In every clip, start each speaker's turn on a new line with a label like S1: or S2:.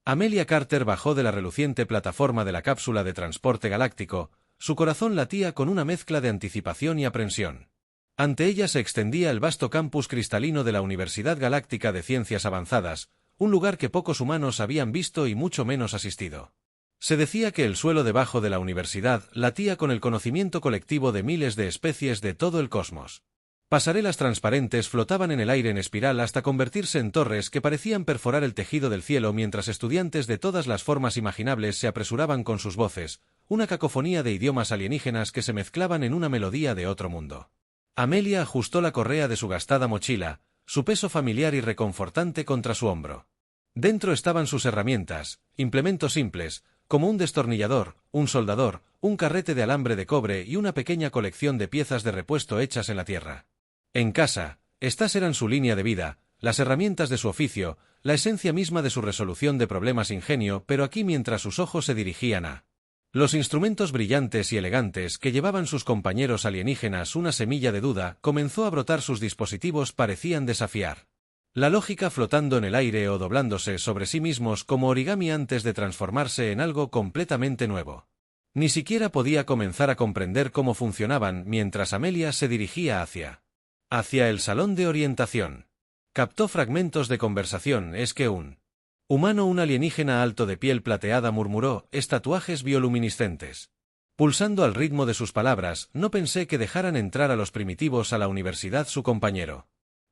S1: Amelia Carter bajó de la reluciente plataforma de la cápsula de transporte galáctico, su corazón latía con una mezcla de anticipación y aprensión. Ante ella se extendía el vasto campus cristalino de la Universidad Galáctica de Ciencias Avanzadas, un lugar que pocos humanos habían visto y mucho menos asistido. Se decía que el suelo debajo de la universidad latía con el conocimiento colectivo de miles de especies de todo el cosmos. Pasarelas transparentes flotaban en el aire en espiral hasta convertirse en torres que parecían perforar el tejido del cielo mientras estudiantes de todas las formas imaginables se apresuraban con sus voces, una cacofonía de idiomas alienígenas que se mezclaban en una melodía de otro mundo. Amelia ajustó la correa de su gastada mochila, su peso familiar y reconfortante contra su hombro. Dentro estaban sus herramientas, implementos simples, como un destornillador, un soldador, un carrete de alambre de cobre y una pequeña colección de piezas de repuesto hechas en la tierra. En casa, estas eran su línea de vida, las herramientas de su oficio, la esencia misma de su resolución de problemas ingenio, pero aquí mientras sus ojos se dirigían a los instrumentos brillantes y elegantes que llevaban sus compañeros alienígenas, una semilla de duda comenzó a brotar. Sus dispositivos parecían desafiar la lógica, flotando en el aire o doblándose sobre sí mismos como origami antes de transformarse en algo completamente nuevo. Ni siquiera podía comenzar a comprender cómo funcionaban mientras Amelia se dirigía hacia el salón de orientación. Captó fragmentos de conversación. «Es que un humano, un alienígena alto de piel plateada», murmuró, «es tatuajes bioluminiscentes». Pulsando al ritmo de sus palabras, «no pensé que dejaran entrar a los primitivos a la universidad», su compañero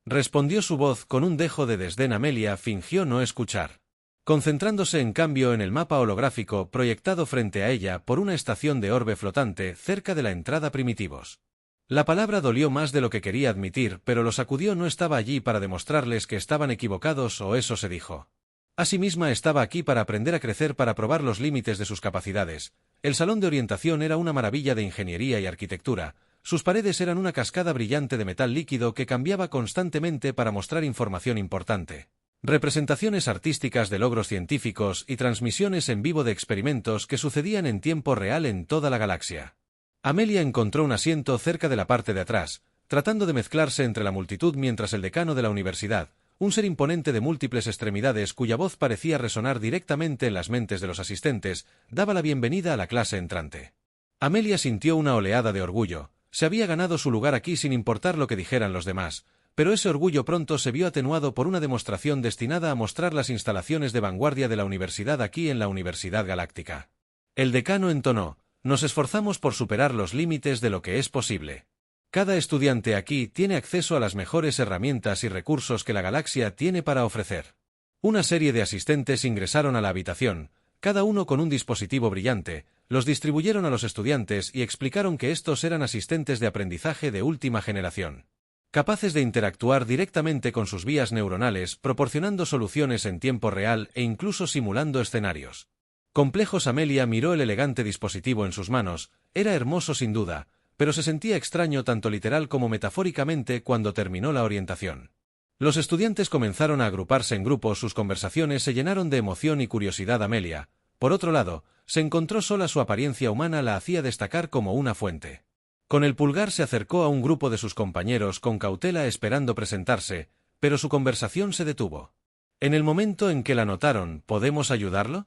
S1: respondió su voz con un dejo de desdén. Amelia fingió no escuchar, concentrándose en cambio en el mapa holográfico proyectado frente a ella por una estación de orbe flotante cerca de la entrada. Primitivos. La palabra dolió más de lo que quería admitir, pero lo sacudió. No estaba allí para demostrarles que estaban equivocados, o eso se dijo. Asimisma estaba aquí para aprender a crecer, para probar los límites de sus capacidades. El salón de orientación era una maravilla de ingeniería y arquitectura. Sus paredes eran una cascada brillante de metal líquido que cambiaba constantemente para mostrar información importante, representaciones artísticas de logros científicos y transmisiones en vivo de experimentos que sucedían en tiempo real en toda la galaxia. Amelia encontró un asiento cerca de la parte de atrás, tratando de mezclarse entre la multitud mientras el decano de la universidad, un ser imponente de múltiples extremidades cuya voz parecía resonar directamente en las mentes de los asistentes, daba la bienvenida a la clase entrante. Amelia sintió una oleada de orgullo. Se había ganado su lugar aquí sin importar lo que dijeran los demás, pero ese orgullo pronto se vio atenuado por una demostración destinada a mostrar las instalaciones de vanguardia de la universidad aquí en la Universidad Galáctica. El decano entonó, «Nos esforzamos por superar los límites de lo que es posible. Cada estudiante aquí tiene acceso a las mejores herramientas y recursos que la galaxia tiene para ofrecer». Una serie de asistentes ingresaron a la habitación, cada uno con un dispositivo brillante, los distribuyeron a los estudiantes y explicaron que estos eran asistentes de aprendizaje de última generación, capaces de interactuar directamente con sus vías neuronales, proporcionando soluciones en tiempo real e incluso simulando escenarios complejos. Amelia miró el elegante dispositivo en sus manos. Era hermoso sin duda, pero se sentía extraño tanto literal como metafóricamente cuando terminó la orientación. Los estudiantes comenzaron a agruparse en grupos, sus conversaciones se llenaron de emoción y curiosidad. Amelia, por otro lado, se encontró sola. Su apariencia humana la hacía destacar como una fuente. Con el pulgar se acercó a un grupo de sus compañeros con cautela esperando presentarse, pero su conversación se detuvo. En el momento en que la notaron, «¿Podemos ayudarlo?»,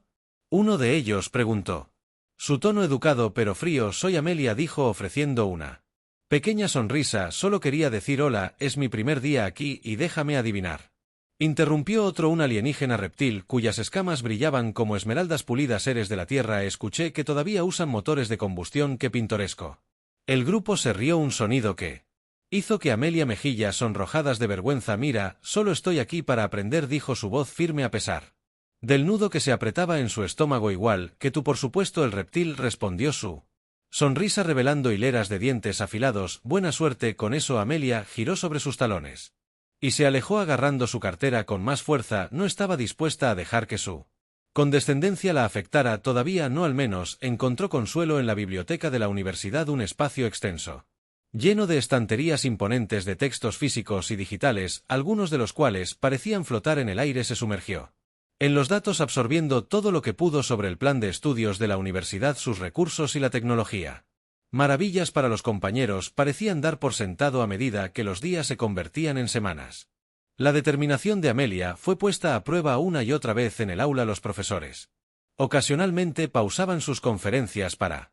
S1: uno de ellos preguntó. Su tono educado pero frío. «Soy Amelia», dijo ofreciendo una pequeña sonrisa. «Solo quería decir hola, es mi primer día aquí y déjame adivinar». Interrumpió otro, un alienígena reptil cuyas escamas brillaban como esmeraldas pulidas. «Seres de la Tierra, escuché que todavía usan motores de combustión». «Qué pintoresco». El grupo se rió, un sonido que hizo que Amelia mejillas sonrojadas de vergüenza. «Mira, solo estoy aquí para aprender», dijo su voz firme a pesar del nudo que se apretaba en su estómago. «Igual que tú, por supuesto». El reptil respondió, su sonrisa revelando hileras de dientes afilados. «Buena suerte con eso». Amelia giró sobre sus talones y se alejó agarrando su cartera con más fuerza. No estaba dispuesta a dejar que su condescendencia la afectara, todavía no. Al menos encontró consuelo en la biblioteca de la universidad, un espacio extenso, lleno de estanterías imponentes de textos físicos y digitales, algunos de los cuales parecían flotar en el aire. Se sumergió en los datos, absorbiendo todo lo que pudo sobre el plan de estudios de la universidad, sus recursos y la tecnología. Maravillas para los compañeros parecían dar por sentado a medida que los días se convertían en semanas. La determinación de Amelia fue puesta a prueba una y otra vez en el aula. Los profesores ocasionalmente pausaban sus conferencias para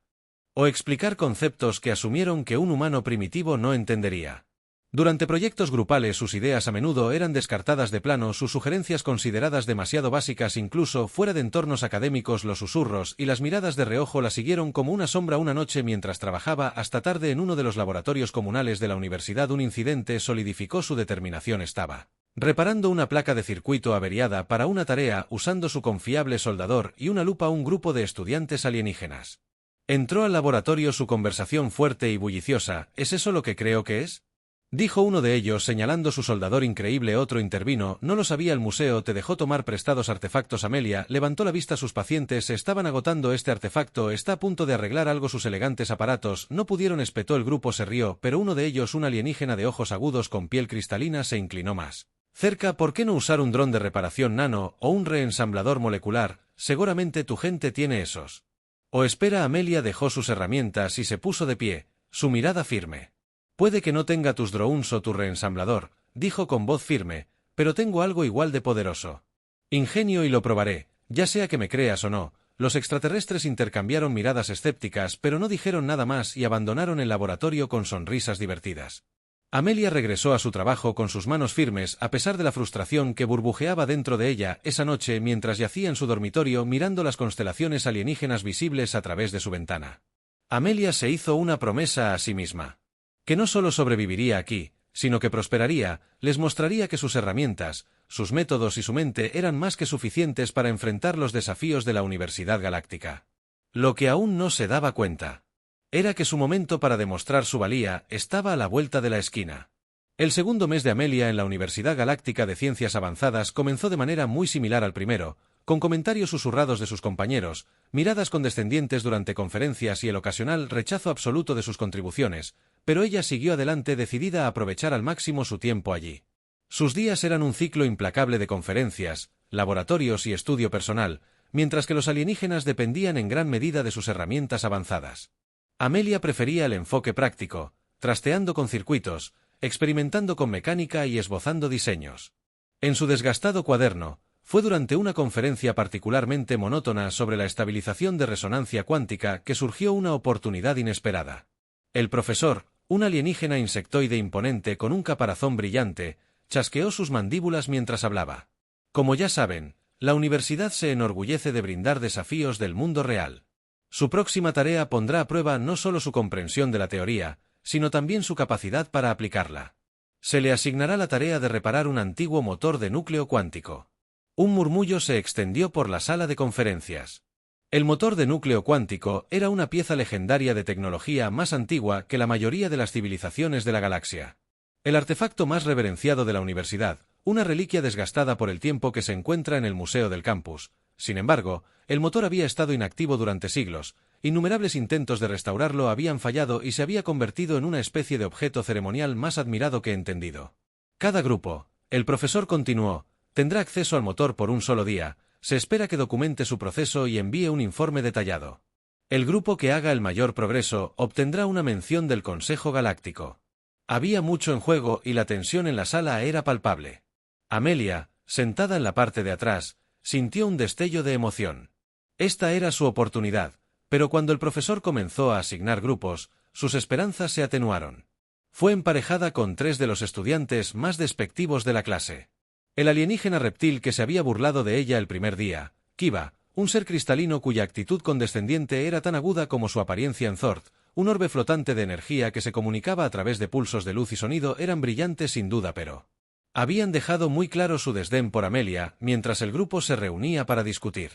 S1: o explicar conceptos que asumieron que un humano primitivo no entendería. Durante proyectos grupales sus ideas a menudo eran descartadas de plano, sus sugerencias consideradas demasiado básicas incluso fuera de entornos académicos. Los susurros y las miradas de reojo la siguieron como una sombra. Una noche mientras trabajaba hasta tarde en uno de los laboratorios comunales de la universidad, un incidente solidificó su determinación. Estaba reparando una placa de circuito averiada para una tarea usando su confiable soldador y una lupa. Un grupo de estudiantes alienígenas entró al laboratorio, su conversación fuerte y bulliciosa. ¿Es eso lo que creo que es?, dijo uno de ellos señalando su soldador increíble. Otro intervino: no lo sabía, el museo te dejó tomar prestados artefactos. Amelia levantó la vista. Sus pacientes se estaban agotando. Este artefacto está a punto de arreglar algo sus elegantes aparatos. No pudieron, espetó. El grupo se rió, pero uno de ellos, un alienígena de ojos agudos con piel cristalina, se inclinó más cerca. ¿Por qué no usar un dron de reparación nano o un reensamblador molecular? Seguramente tu gente tiene esos. O espera. Amelia dejó sus herramientas y se puso de pie, su mirada firme. Puede que no tenga tus drones o tu reensamblador, dijo con voz firme, pero tengo algo igual de poderoso. Ingenio y lo probaré, ya sea que me creas o no. Los extraterrestres intercambiaron miradas escépticas, pero no dijeron nada más y abandonaron el laboratorio con sonrisas divertidas. Amelia regresó a su trabajo con sus manos firmes a pesar de la frustración que burbujeaba dentro de ella. Esa noche, mientras yacía en su dormitorio mirando las constelaciones alienígenas visibles a través de su ventana, Amelia se hizo una promesa a sí misma: que no solo sobreviviría aquí, sino que prosperaría. Les mostraría que sus herramientas, sus métodos y su mente eran más que suficientes para enfrentar los desafíos de la Universidad Galáctica. Lo que aún no se daba cuenta era que su momento para demostrar su valía estaba a la vuelta de la esquina. El segundo mes de Amelia en la Universidad Galáctica de Ciencias Avanzadas comenzó de manera muy similar al primero, con comentarios susurrados de sus compañeros, miradas condescendientes durante conferencias y el ocasional rechazo absoluto de sus contribuciones, pero ella siguió adelante, decidida a aprovechar al máximo su tiempo allí. Sus días eran un ciclo implacable de conferencias, laboratorios y estudio personal, mientras que los alienígenas dependían en gran medida de sus herramientas avanzadas. Amelia prefería el enfoque práctico, trasteando con circuitos, experimentando con mecánica y esbozando diseños. En su desgastado cuaderno, fue durante una conferencia particularmente monótona sobre la estabilización de resonancia cuántica que surgió una oportunidad inesperada. El profesor, un alienígena insectoide imponente con un caparazón brillante, chasqueó sus mandíbulas mientras hablaba. Como ya saben, la universidad se enorgullece de brindar desafíos del mundo real. Su próxima tarea pondrá a prueba no solo su comprensión de la teoría, sino también su capacidad para aplicarla. Se le asignará la tarea de reparar un antiguo motor de núcleo cuántico. Un murmullo se extendió por la sala de conferencias. El motor de núcleo cuántico era una pieza legendaria de tecnología más antigua que la mayoría de las civilizaciones de la galaxia. El artefacto más reverenciado de la universidad, una reliquia desgastada por el tiempo que se encuentra en el museo del campus. Sin embargo, el motor había estado inactivo durante siglos, innumerables intentos de restaurarlo habían fallado y se había convertido en una especie de objeto ceremonial más admirado que entendido. Cada grupo, el profesor continuó, tendrá acceso al motor por un solo día. Se espera que documente su proceso y envíe un informe detallado. El grupo que haga el mayor progreso obtendrá una mención del Consejo Galáctico. Había mucho en juego y la tensión en la sala era palpable. Amelia, sentada en la parte de atrás, sintió un destello de emoción. Esta era su oportunidad, pero cuando el profesor comenzó a asignar grupos, sus esperanzas se atenuaron. Fue emparejada con 3 de los estudiantes más despectivos de la clase. El alienígena reptil que se había burlado de ella el primer día, Kiva, un ser cristalino cuya actitud condescendiente era tan aguda como su apariencia en Zord, un orbe flotante de energía que se comunicaba a través de pulsos de luz y sonido, eran brillantes sin duda, pero habían dejado muy claro su desdén por Amelia mientras el grupo se reunía para discutir.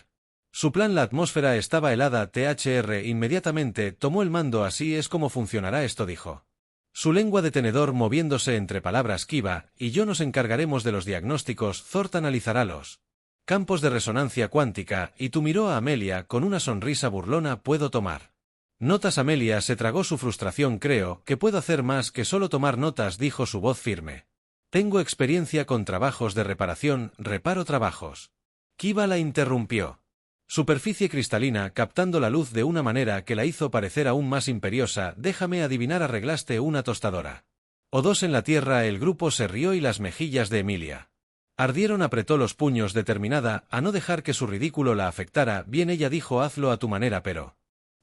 S1: Su plan: la atmósfera estaba helada. THR inmediatamente tomó el mando. Así es como funcionará esto, dijo. Su lengua de tenedor moviéndose entre palabras. Kiva y yo nos encargaremos de los diagnósticos. Zord analizará los campos de resonancia cuántica y tú, miró a Amelia con una sonrisa burlona. ¿Puedo tomar notas? Amelia se tragó su frustración. Creo que puedo hacer más que solo tomar notas, dijo su voz firme. Tengo experiencia con trabajos de reparación. Reparo trabajos. Kiva la interrumpió. Superficie cristalina, captando la luz de una manera que la hizo parecer aún más imperiosa. Déjame adivinar, arreglaste una tostadora. O2 en la tierra. El grupo se rió y las mejillas de Emilia ardieron. Apretó los puños determinada a no dejar que su ridículo la afectara. Bien, ella dijo, hazlo a tu manera, pero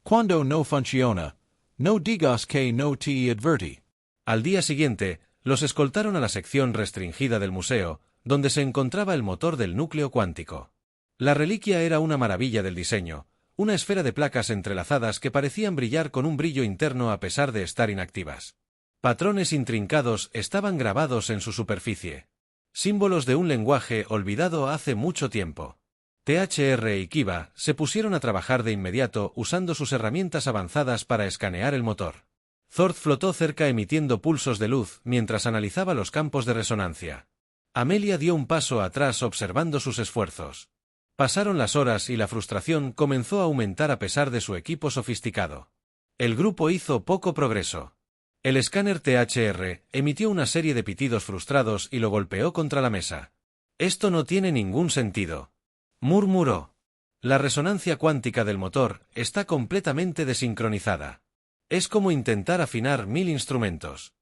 S2: Cuando no funciona, no digas que no te advertí.
S1: Al día siguiente, los escoltaron a la sección restringida del museo, donde se encontraba el motor del núcleo cuántico. La reliquia era una maravilla del diseño, una esfera de placas entrelazadas que parecían brillar con un brillo interno a pesar de estar inactivas. Patrones intrincados estaban grabados en su superficie. Símbolos de un lenguaje olvidado hace mucho tiempo. THR y Kiva se pusieron a trabajar de inmediato usando sus herramientas avanzadas para escanear el motor. Thord flotó cerca emitiendo pulsos de luz mientras analizaba los campos de resonancia. Amelia dio un paso atrás observando sus esfuerzos. Pasaron las horas y la frustración comenzó a aumentar a pesar de su equipo sofisticado. El grupo hizo poco progreso. El escáner THR emitió una serie de pitidos frustrados y lo golpeó contra la mesa. «Esto no tiene ningún sentido», murmuró. «La resonancia cuántica del motor está completamente desincronizada. Es como intentar afinar 1000 instrumentos.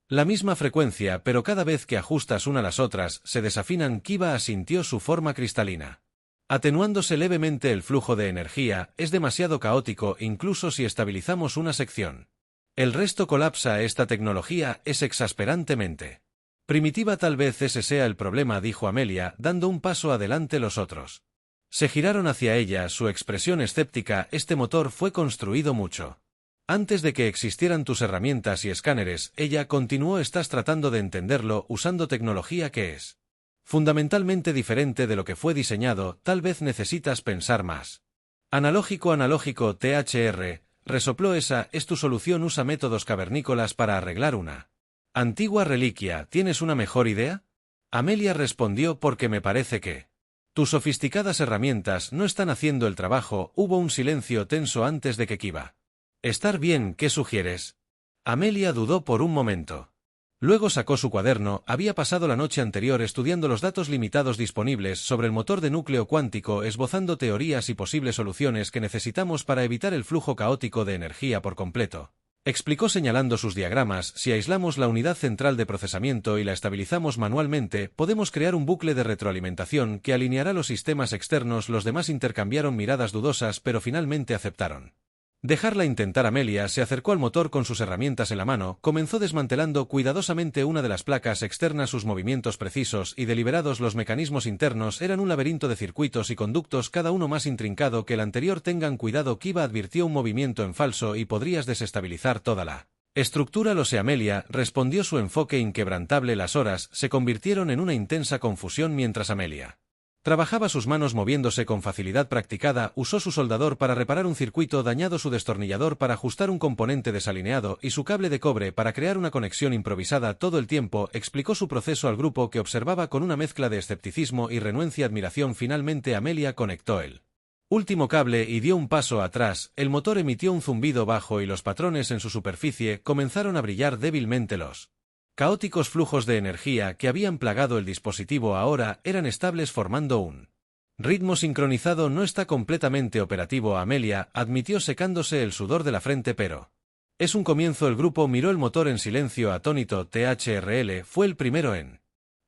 S1: La misma frecuencia, pero cada vez que ajustas una a las otras, se desafinan». Kiva asintió su forma cristalina. Atenuándose levemente el flujo de energía, es demasiado caótico incluso si estabilizamos una sección. El resto colapsa. Esta tecnología es exasperantemente primitiva. Tal vez ese sea el problema, dijo Amelia, dando un paso adelante. Los otros se giraron hacia ella, su expresión escéptica. Este motor fue construido mucho antes de que existieran tus herramientas y escáneres. Ella continuó, estás tratando de entenderlo usando tecnología que es fundamentalmente diferente de lo que fue diseñado. Tal vez necesitas pensar más. Analógico, THR, resopló. Esa es tu solución. Usa métodos cavernícolas para arreglar una antigua reliquia. ¿Tienes una mejor idea? Amelia respondió, porque me parece que tus sofisticadas herramientas no están haciendo el trabajo. Hubo un silencio tenso antes de que Kiva. Estar bien, ¿qué sugieres? Amelia dudó por un momento. Luego sacó su cuaderno. Había pasado la noche anterior estudiando los datos limitados disponibles sobre el motor de núcleo cuántico, esbozando teorías y posibles soluciones que necesitamos para evitar el flujo caótico de energía por completo. Explicó señalando sus diagramas, si aislamos la unidad central de procesamiento y la estabilizamos manualmente, podemos crear un bucle de retroalimentación que alineará los sistemas externos. Los demás intercambiaron miradas dudosas, pero finalmente aceptaron dejarla intentar. Amelia se acercó al motor con sus herramientas en la mano, comenzó desmantelando cuidadosamente una de las placas externas. Sus movimientos precisos y deliberados. Los mecanismos internos eran un laberinto de circuitos y conductos, cada uno más intrincado que el anterior. Tengan cuidado, Kiva advirtió, un movimiento en falso y podrías desestabilizar toda la estructura. Lo sé, Amelia, respondió, su enfoque inquebrantable. Las horas se convirtieron en una intensa confusión mientras Amelia trabajaba, sus manos moviéndose con facilidad practicada. Usó su soldador para reparar un circuito dañado, su destornillador para ajustar un componente desalineado y su cable de cobre para crear una conexión improvisada. Todo el tiempo explicó su proceso al grupo, que observaba con una mezcla de escepticismo y renuencia. Admiración. Finalmente Amelia conectó el último cable y dio un paso atrás. El motor emitió un zumbido bajo y los patrones en su superficie comenzaron a brillar débilmente. Los caóticos flujos de energía que habían plagado el dispositivo ahora eran estables, formando un ritmo sincronizado. No está completamente operativo, Amelia admitió secándose el sudor de la frente, pero es un comienzo. El grupo miró el motor en silencio atónito. THRL fue el primero en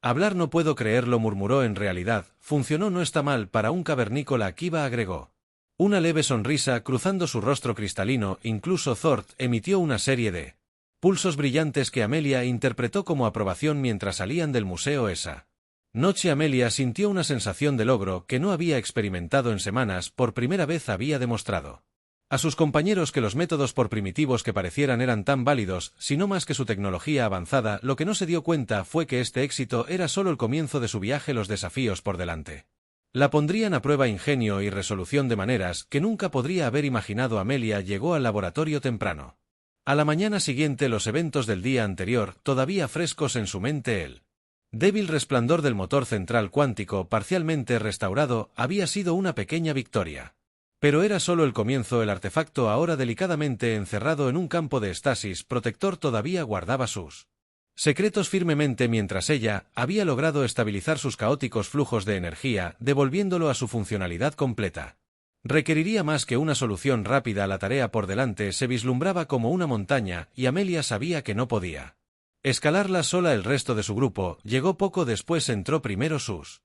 S1: hablar. No puedo creerlo, murmuró. En realidad, funcionó. No está mal para un cavernícola. Kiva agregó, una leve sonrisa cruzando su rostro cristalino. Incluso Thord emitió una serie de pulsos brillantes que Amelia interpretó como aprobación mientras salían del museo. Esa noche Amelia sintió una sensación de logro que no había experimentado en semanas. Por primera vez había demostrado a sus compañeros que los métodos, por primitivos que parecieran, eran tan válidos, sino más que su tecnología avanzada. Lo que no se dio cuenta fue que este éxito era solo el comienzo de su viaje. Los desafíos por delante la pondrían a prueba. Ingenio y resolución de maneras que nunca podría haber imaginado. Amelia llegó al laboratorio temprano a la mañana siguiente, los eventos del día anterior todavía frescos en su mente. El débil resplandor del motor central cuántico parcialmente restaurado había sido una pequeña victoria. Pero era solo el comienzo. El artefacto, ahora delicadamente encerrado en un campo de estasis protector, todavía guardaba sus secretos firmemente. Mientras ella había logrado estabilizar sus caóticos flujos de energía, devolviéndolo a su funcionalidad completa. Requeriría más que una solución rápida. La tarea por delante se vislumbraba como una montaña, y Amelia sabía que no podía Escalarla sola el resto de su grupo, llegó poco después entró primero sus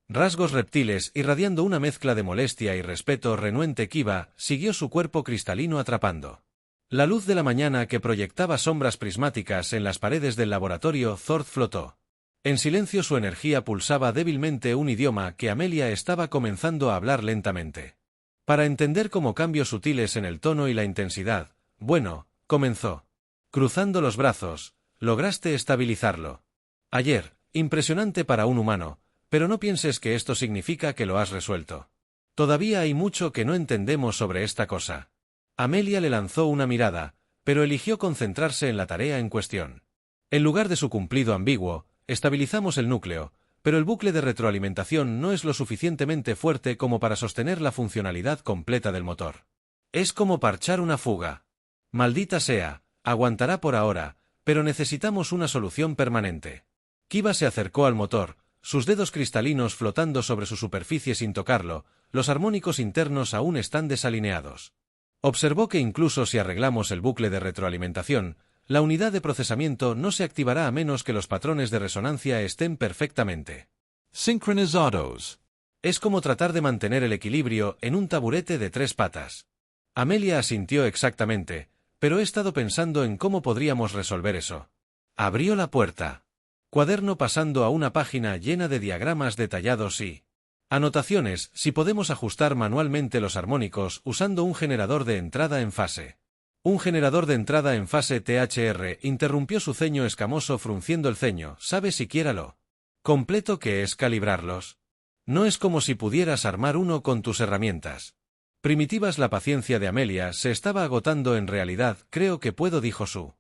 S1: rasgos reptiles, irradiando una mezcla de molestia y respeto renuente. Kiva siguió su cuerpo cristalino atrapando la luz de la mañana que proyectaba sombras prismáticas en las paredes del laboratorio. Thord flotó. En silencio su energía pulsaba débilmente un idioma que Amelia estaba comenzando a hablar lentamente. Para entender como cambios sutiles en el tono y la intensidad. Bueno, comenzó. Cruzando los brazos, lograste estabilizarlo. Ayer, impresionante para un humano, pero no pienses que esto significa que lo has resuelto. Todavía hay mucho que no entendemos sobre esta cosa. Amelia le lanzó una mirada, pero eligió concentrarse en la tarea en cuestión. En lugar de su cumplido ambiguo, estabilizamos el núcleo, pero el bucle de retroalimentación no es lo suficientemente fuerte como para sostener la funcionalidad completa del motor. Es como parchar una fuga. Maldita sea, aguantará por ahora, pero necesitamos una solución permanente. Kiva se acercó al motor, sus dedos cristalinos flotando sobre su superficie sin tocarlo, los armónicos internos aún están desalineados. Observó que incluso si arreglamos el bucle de retroalimentación, la unidad de procesamiento no se activará a menos que los patrones de resonancia estén perfectamente
S2: sincronizados.
S1: Es como tratar de mantener el equilibrio en un taburete de 3 patas. Amelia asintió exactamente, pero he estado pensando en cómo podríamos resolver eso. Abrió la puerta. Cuaderno pasando a una página llena de diagramas detallados y anotaciones. Si podemos ajustar manualmente los armónicos usando un generador de entrada en fase. Un generador de entrada en fase THR, interrumpió su ceño escamoso frunciendo el ceño. ¿Sabe siquiera lo completo que es calibrarlos? No es como si pudieras armar uno con tus herramientas primitivas. La paciencia de Amelia se estaba agotando. En realidad, creo que puedo, dijo su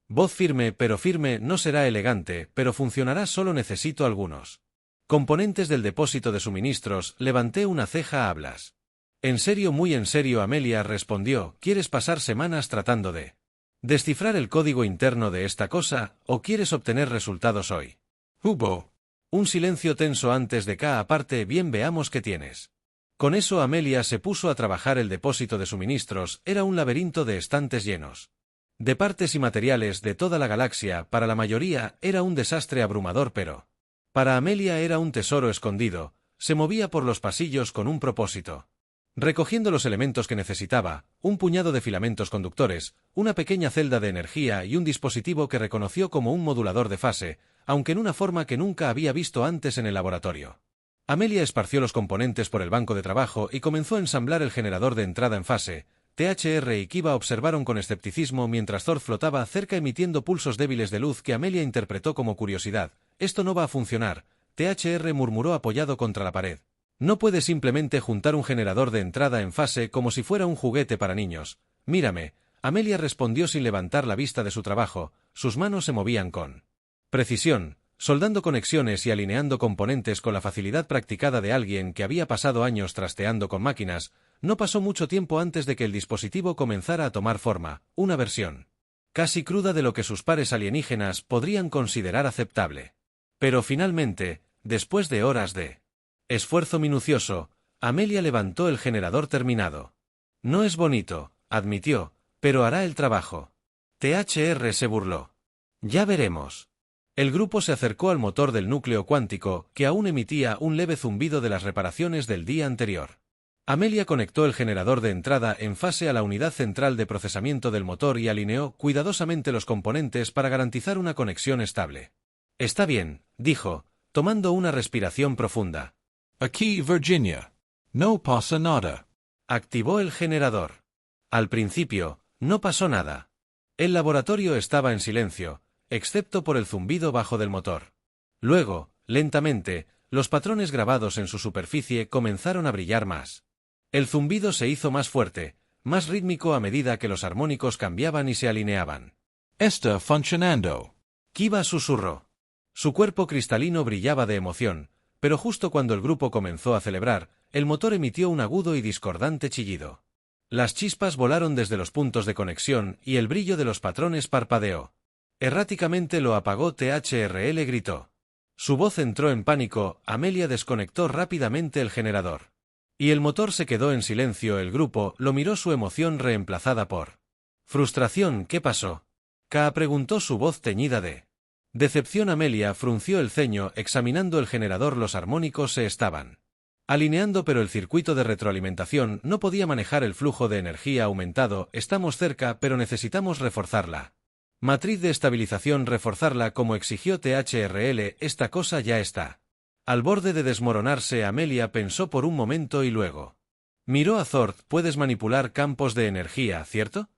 S1: voz firme, pero firme. No será elegante, pero funcionará. Solo necesito algunos componentes del depósito de suministros. Levanté una ceja. ¿Hablas en serio? Muy en serio, Amelia respondió. ¿Quieres pasar semanas tratando de descifrar el código interno de esta cosa, o quieres obtener resultados hoy?
S2: Hubo
S1: un silencio tenso antes de cada parte. Bien, veamos qué tienes. Con eso Amelia se puso a trabajar. El depósito de suministros era un laberinto de estantes llenos de partes y materiales de toda la galaxia. Para la mayoría era un desastre abrumador, pero para Amelia era un tesoro escondido. Se movía por los pasillos con un propósito, recogiendo los elementos que necesitaba: un puñado de filamentos conductores, una pequeña celda de energía y un dispositivo que reconoció como un modulador de fase, aunque en una forma que nunca había visto antes en el laboratorio. Amelia esparció los componentes por el banco de trabajo y comenzó a ensamblar el generador de entrada en fase. THR y Kiva observaron con escepticismo mientras Thor flotaba cerca emitiendo pulsos débiles de luz que Amelia interpretó como curiosidad. Esto no va a funcionar, THR murmuró apoyado contra la pared. No puedes simplemente juntar un generador de entrada en fase como si fuera un juguete para niños. Mírame, Amelia respondió sin levantar la vista de su trabajo. Sus manos se movían con precisión, soldando conexiones y alineando componentes con la facilidad practicada de alguien que había pasado años trasteando con máquinas. No pasó mucho tiempo antes de que el dispositivo comenzara a tomar forma, una versión casi cruda de lo que sus pares alienígenas podrían considerar aceptable. Pero finalmente, después de horas de esfuerzo minucioso, Amelia levantó el generador terminado. No es bonito, admitió, pero hará el trabajo. THR se burló. Ya veremos. El grupo se acercó al motor del núcleo cuántico, que aún emitía un leve zumbido de las reparaciones del día anterior. Amelia conectó el generador de entrada en fase a la unidad central de procesamiento del motor y alineó cuidadosamente los componentes para garantizar una conexión estable. Está bien, dijo, tomando una respiración profunda.
S2: Aquí, Virginia. No pasa nada.
S1: Activó el generador. Al principio, no pasó nada. El laboratorio estaba en silencio, excepto por el zumbido bajo del motor. Luego, lentamente, los patrones grabados en su superficie comenzaron a brillar más. El zumbido se hizo más fuerte, más rítmico a medida que los armónicos cambiaban y se alineaban.
S2: Está funcionando.
S1: Kiva susurró. Su cuerpo cristalino brillaba de emoción, pero justo cuando el grupo comenzó a celebrar, el motor emitió un agudo y discordante chillido. Las chispas volaron desde los puntos de conexión y el brillo de los patrones parpadeó. Erráticamente lo apagó. THRL gritó. Su voz entró en pánico. Amelia desconectó rápidamente el generador. Y el motor se quedó en silencio. El grupo lo miró, su emoción reemplazada por frustración. ¿Qué pasó? Ka preguntó, su voz teñida de Decepción. Amelia frunció el ceño examinando el generador. Los armónicos se estaban alineando, pero el circuito de retroalimentación no podía manejar el flujo de energía aumentado. Estamos cerca, pero necesitamos reforzarla. Matriz de estabilización, reforzarla como exigió THRL. Esta cosa ya está al borde de desmoronarse. Amelia pensó por un momento y luego miró a Thord. Puedes manipular campos de energía, ¿cierto?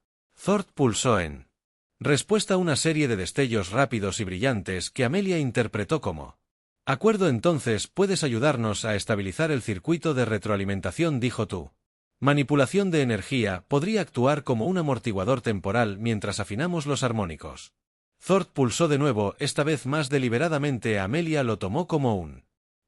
S1: Thord pulsó en respuesta una serie de destellos rápidos y brillantes que Amelia interpretó como acuerdo. Entonces puedes ayudarnos a estabilizar el circuito de retroalimentación, dijo tú. Manipulación de energía podría actuar como un amortiguador temporal mientras afinamos los armónicos. Thord pulsó de nuevo, esta vez más deliberadamente. Amelia lo tomó como un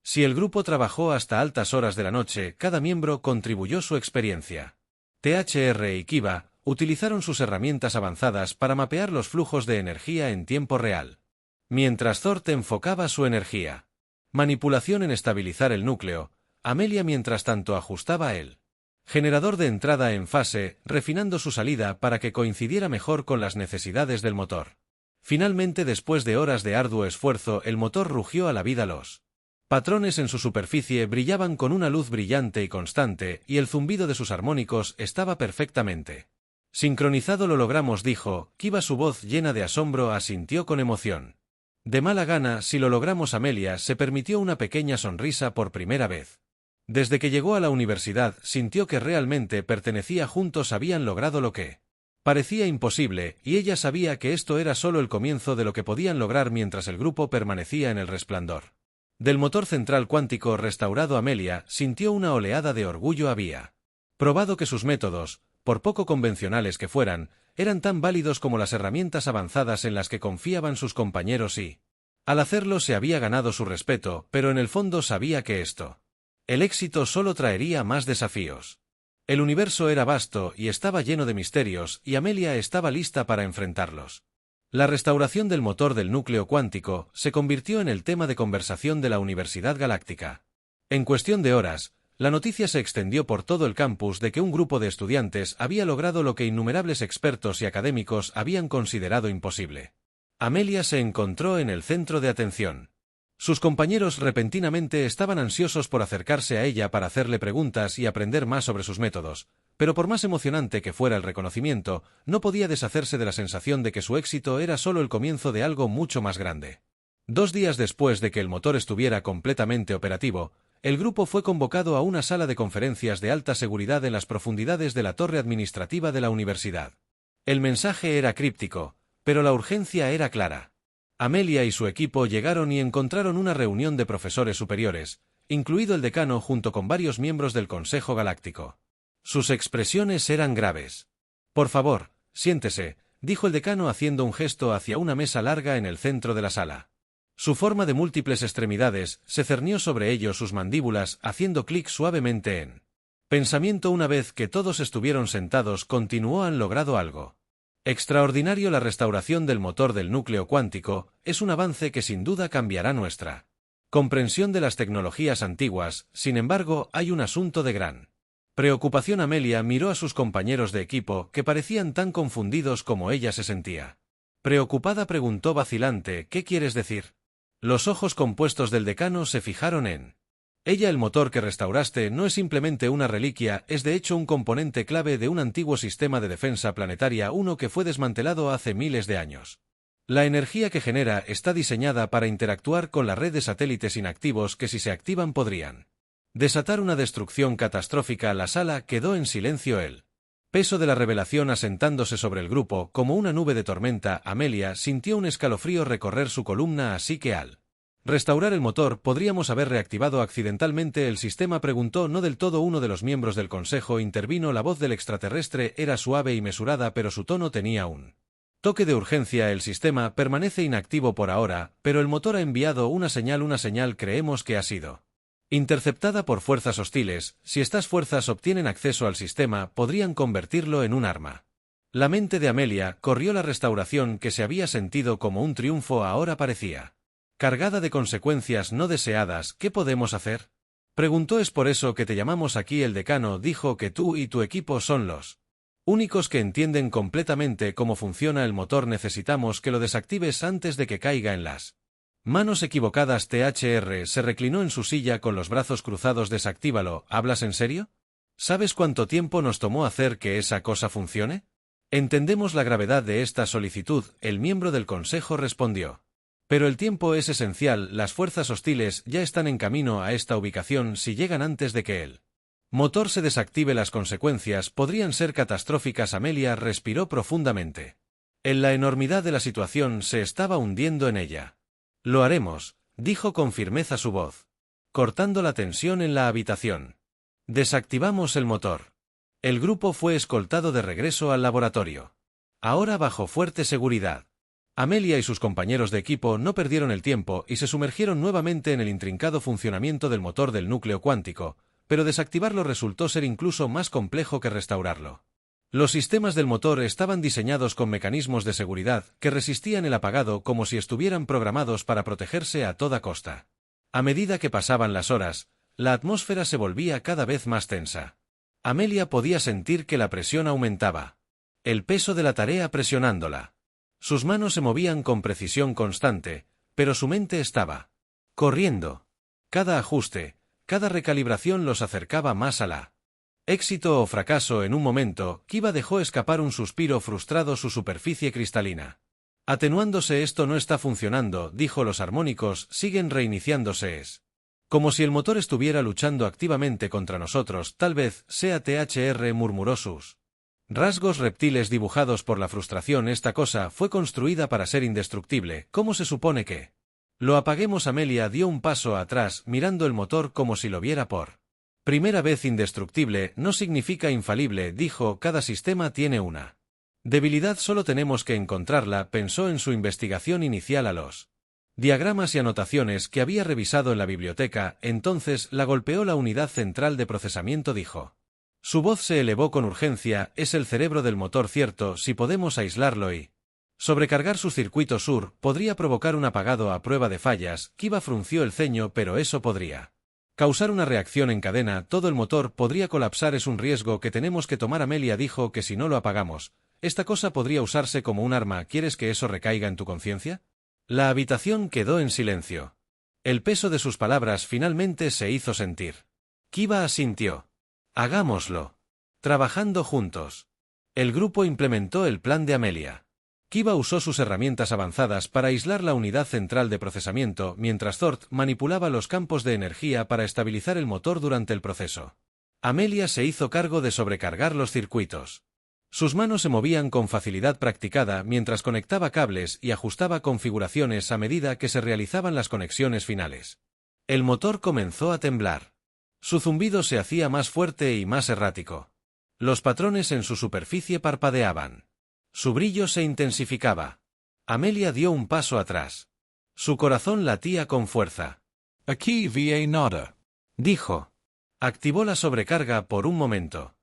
S1: si el grupo trabajó hasta altas horas de la noche, cada miembro contribuyó su experiencia. THR y Kiva utilizaron sus herramientas avanzadas para mapear los flujos de energía en tiempo real. Mientras Thord enfocaba su energía manipulación en estabilizar el núcleo, Amelia mientras tanto ajustaba el generador de entrada en fase, refinando su salida para que coincidiera mejor con las necesidades del motor. Finalmente, después de horas de arduo esfuerzo, el motor rugió a la vida. Los patrones en su superficie brillaban con una luz brillante y constante, y el zumbido de sus armónicos estaba perfectamente sincronizado. Lo logramos, dijo Kiva. Su voz llena de asombro asintió con emoción. De mala gana, si lo logramos. Amelia se permitió una pequeña sonrisa por primera vez. Desde que llegó a la universidad, sintió que realmente pertenecía. Juntos habían logrado lo que parecía imposible, y ella sabía que esto era solo el comienzo de lo que podían lograr mientras el grupo permanecía en el resplandor del motor central cuántico restaurado. Amelia sintió una oleada de orgullo. Había probado que sus métodos, por poco convencionales que fueran, eran tan válidos como las herramientas avanzadas en las que confiaban sus compañeros y, al hacerlo, se había ganado su respeto, pero en el fondo sabía que el éxito solo traería más desafíos. El universo era vasto y estaba lleno de misterios, y Amelia estaba lista para enfrentarlos. La restauración del motor del núcleo cuántico se convirtió en el tema de conversación de la Universidad Galáctica. En cuestión de horas, la noticia se extendió por todo el campus de que un grupo de estudiantes había logrado lo que innumerables expertos y académicos habían considerado imposible. Amelia se encontró en el centro de atención. Sus compañeros repentinamente estaban ansiosos por acercarse a ella para hacerle preguntas y aprender más sobre sus métodos, pero por más emocionante que fuera el reconocimiento, no podía deshacerse de la sensación de que su éxito era solo el comienzo de algo mucho más grande. 2 días después de que el motor estuviera completamente operativo, el grupo fue convocado a una sala de conferencias de alta seguridad en las profundidades de la torre administrativa de la universidad. El mensaje era críptico, pero la urgencia era clara. Amelia y su equipo llegaron y encontraron una reunión de profesores superiores, incluido el decano junto con varios miembros del Consejo Galáctico. Sus expresiones eran graves. Por favor, siéntese, dijo el decano haciendo un gesto hacia una mesa larga en el centro de la sala. Su forma de múltiples extremidades se cernió sobre ellos sus mandíbulas, haciendo clic suavemente en pensamiento. Una vez que todos estuvieron sentados, continuó: han logrado algo extraordinario. La restauración del motor del núcleo cuántico es un avance que sin duda cambiará nuestra comprensión de las tecnologías antiguas. Sin embargo, hay un asunto de gran preocupación. Amelia miró a sus compañeros de equipo, que parecían tan confundidos como ella se sentía. Preocupada, preguntó vacilante: ¿qué quieres decir? Los ojos compuestos del decano se fijaron en ella. El motor que restauraste no es simplemente una reliquia, es de hecho un componente clave de un antiguo sistema de defensa planetaria, uno que fue desmantelado hace miles de años. La energía que genera está diseñada para interactuar con la red de satélites inactivos que, si se activan, podrían desatar una destrucción catastrófica. La sala quedó en silencio, el peso de la revelación asentándose sobre el grupo como una nube de tormenta. Amelia sintió un escalofrío recorrer su columna. Así que al restaurar el motor, ¿podríamos haber reactivado accidentalmente el sistema?, preguntó. No del todo. Uno de los miembros del consejo intervino. La voz del extraterrestre era suave y mesurada, pero su tono tenía un toque de urgencia. El sistema permanece inactivo por ahora, pero el motor ha enviado una señal. Creemos que ha sido interceptada por fuerzas hostiles. Si estas fuerzas obtienen acceso al sistema, podrían convertirlo en un arma. La mente de Amelia corrió. La restauración, que se había sentido como un triunfo, ahora parecía cargada de consecuencias no deseadas. ¿Qué podemos hacer?, preguntó. Es por eso que te llamamos aquí. El decano dijo que tú y tu equipo son los Únicos que entienden completamente cómo funciona el motor. Necesitamos que lo desactives antes de que caiga en las manos equivocadas. THR se reclinó en su silla con los brazos cruzados. Desactívalo. ¿Hablas en serio? ¿Sabes cuánto tiempo nos tomó hacer que esa cosa funcione? Entendemos la gravedad de esta solicitud, el miembro del consejo respondió. Pero el tiempo es esencial. Las fuerzas hostiles ya están en camino a esta ubicación. Si llegan antes de que el motor se desactive, las consecuencias podrían ser catastróficas. Amelia respiró profundamente. En la enormidad de la situación se estaba hundiendo en ella. Lo haremos, dijo con firmeza su voz, cortando la tensión en la habitación. Desactivamos el motor. El grupo fue escoltado de regreso al laboratorio. Ahora bajo fuerte seguridad. Amelia y sus compañeros de equipo no perdieron el tiempo y se sumergieron nuevamente en el intrincado funcionamiento del motor del núcleo cuántico, pero desactivarlo resultó ser incluso más complejo que restaurarlo. Los sistemas del motor estaban diseñados con mecanismos de seguridad que resistían el apagado como si estuvieran programados para protegerse a toda costa. A medida que pasaban las horas, la atmósfera se volvía cada vez más tensa. Amelia podía sentir que la presión aumentaba. El peso de la tarea presionándola. Sus manos se movían con precisión constante, pero su mente estaba corriendo. Cada ajuste, cada recalibración los acercaba más a la éxito o fracaso. En un momento, Kiva dejó escapar un suspiro frustrado. Su superficie cristalina atenuándose. Esto no está funcionando, dijo. Los armónicos siguen reiniciándose. Es como si el motor estuviera luchando activamente contra nosotros. Tal vez sea THR, murmuró. Sus rasgos reptiles dibujados por la frustración. Esta cosa fue construida para ser indestructible. ¿Cómo se supone que lo apaguemos? Amelia dio un paso atrás, mirando el motor como si lo viera por primera vez. Indestructible no significa infalible, dijo. Cada sistema tiene una debilidad, solo tenemos que encontrarla. Pensó en su investigación inicial, a los diagramas y anotaciones que había revisado en la biblioteca. Entonces la golpeó la unidad central de procesamiento, dijo. Su voz se elevó con urgencia. Es el cerebro del motor, cierto. Si podemos aislarlo y sobrecargar su circuito sur, podría provocar un apagado a prueba de fallas. Kiva frunció el ceño. Pero eso podría causar una reacción en cadena. Todo el motor podría colapsar. Es un riesgo que tenemos que tomar. Amelia dijo que si no lo apagamos, esta cosa podría usarse como un arma. ¿Quieres que eso recaiga en tu conciencia? La habitación quedó en silencio. El peso de sus palabras finalmente se hizo sentir. Kiva asintió. Hagámoslo. Trabajando juntos. El grupo implementó el plan de Amelia. Kiva usó sus herramientas avanzadas para aislar la unidad central de procesamiento, mientras Thord manipulaba los campos de energía para estabilizar el motor durante el proceso. Amelia se hizo cargo de sobrecargar los circuitos. Sus manos se movían con facilidad practicada mientras conectaba cables y ajustaba configuraciones a medida que se realizaban las conexiones finales. El motor comenzó a temblar. Su zumbido se hacía más fuerte y más errático. Los patrones en su superficie parpadeaban. Su brillo se intensificaba. Amelia dio un paso atrás. Su corazón latía con fuerza.
S2: Aquí va nada,
S1: dijo. Activó la sobrecarga por un momento.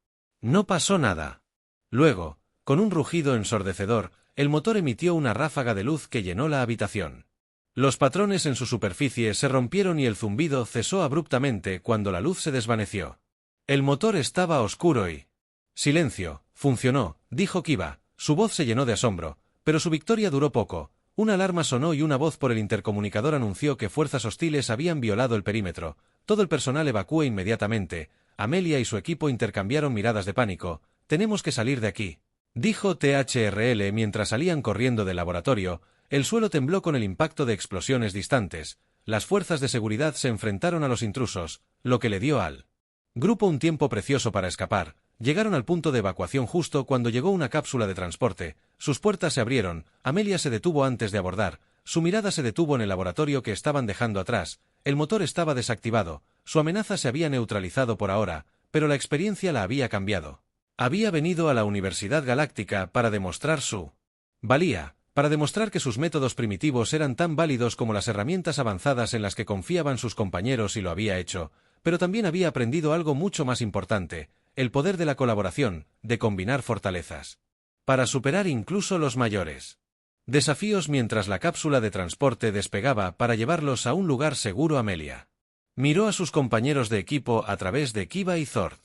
S1: No pasó nada. Luego, con un rugido ensordecedor, el motor emitió una ráfaga de luz que llenó la habitación. Los patrones en su superficie se rompieron y el zumbido cesó abruptamente cuando la luz se desvaneció. El motor estaba oscuro y... Silencio, funcionó, dijo Kiva. Su voz se llenó de asombro, pero su victoria duró poco. Una alarma sonó y una voz por el intercomunicador anunció que fuerzas hostiles habían violado el perímetro. Todo el personal evacuó inmediatamente. Amelia y su equipo intercambiaron miradas de pánico. Tenemos que salir de aquí, dijo THRL mientras salían corriendo del laboratorio. El suelo tembló con el impacto de explosiones distantes. Las fuerzas de seguridad se enfrentaron a los intrusos, lo que le dio al grupo un tiempo precioso para escapar. Llegaron al punto de evacuación justo cuando llegó una cápsula de transporte. Sus puertas se abrieron. Amelia se detuvo antes de abordar. Su mirada se detuvo en el laboratorio que estaban dejando atrás. El motor estaba desactivado. Su amenaza se había neutralizado por ahora, pero la experiencia la había cambiado. Había venido a la Universidad Galáctica para demostrar su valía, para demostrar que sus métodos primitivos eran tan válidos como las herramientas avanzadas en las que confiaban sus compañeros, y lo había hecho, pero también había aprendido algo mucho más importante: el poder de la colaboración, de combinar fortalezas para superar incluso los mayores desafíos. Mientras la cápsula de transporte despegaba para llevarlos a un lugar seguro, Amelia miró a sus compañeros de equipo a través de Kiva y Thord.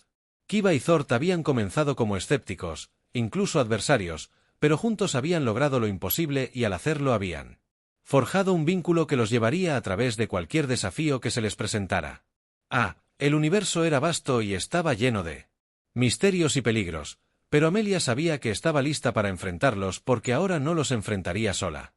S1: Kiva y Thord habían comenzado como escépticos, incluso adversarios, pero juntos habían logrado lo imposible y al hacerlo habían forjado un vínculo que los llevaría a través de cualquier desafío que se les presentara. El universo era vasto y estaba lleno de misterios y peligros, pero Amelia sabía que estaba lista para enfrentarlos porque ahora no los enfrentaría sola.